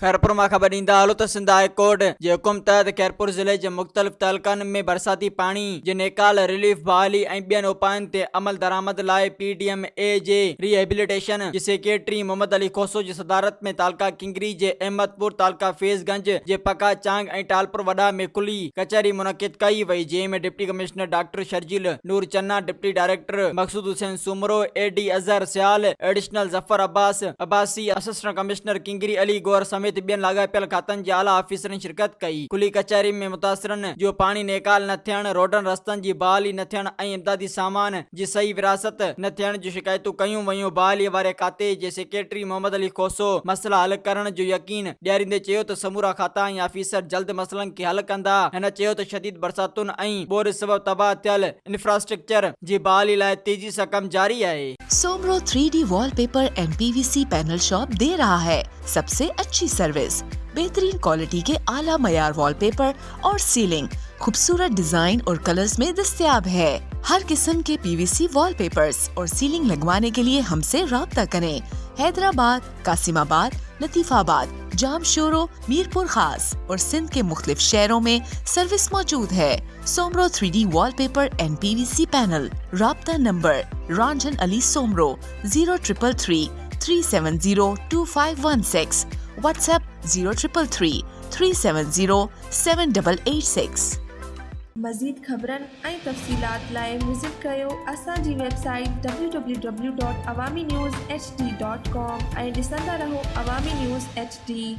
खैरपुर मां ख़बर ॾींदा हलो त सिंध हाई कोर्ट जे हुकुम तहत खैरपुर ज़िले जे मुख़्तलिफ़ तहलकनि में बरसाती पाणी जे नेकाल रिलीफ बहाली ऐं ॿियनि उपायनि ते अमल दरामद लाइ PDMA जे रिहेबिलिटेशन जे सेक्रेटरी मोहम्मद अली खोसो जी सदारत में तालका किंगरी जे अहमदपुर, तालका फैज़गंज जे पका चांग ऐं टालपुर वॾा में खुली कचहरी मुनक़िद कई वई, जंहिं में deputy commissioner doctor Sharjeel Noor Channa, deputy director Maqsood Hussain Soomro, AD Azhar Sial, additional Zafar Abbasi, assistant commissioner Kingri Ali Gaur समेत ॿियनि लाॻापियल खातनि जे आला ऑफिसरनि शिरकत कई। खुली कचहरी में मुतासिरनि जो पाणी नेकाल न थियण, रोडनि रस्तनि जी बहाली न थियण ऐं इमदादी सामान जी सही विरासत न थियण जूं शिकायतूं कयूं वयूं। बहाली वारे खाते जे सेक्रेटरी मोहम्मद अली खोसो मसला हल करण जो यकीन ॾियारींदे चयो त समूरा खाता ऐं ऑफिसर जल्द मसइलनि खे हल कंदा। हिन चयो त शदीद बरसातुनि ऐं बोर सबबि तबाह थियल इंफ्रास्ट्रक्चर जी बहाली लाइ तेजी सां कम जारी आहे। Soomro 3D wallpaper and PVC panel shop दे रहा है सबसे अच्छी सर्विस, बेहतरीन क्वालिटी के आला मयार वॉलपेपर और सीलिंग खूबसूरत डिजाइन और कलर्स में दस्तयाब है। हर किस्म के PVC वॉलपेपर्स और सीलिंग लगवाने के लिए हमसे राब्ता करें। हैदराबाद, कासिमाबाद, लतीफाबाद, जामशोरो, मीरपुर खास और सिंध के मुख्तलिफ शहरों में सर्विस मौजूद है। Soomro 3D wallpaper and PVC panel. राब्ता नंबर रंजन अली सोमरो 0333 370 2516, व्हाट्सएप 0333 370 7886। मज़ीद ख़बरनि ऐं तफ़सीलात लाइ विज़िट कयो असांजी वेबसाइट www.awamiNewsHD.com ऐं ॾिसंदा रहो अवामी न्यूज़ HD।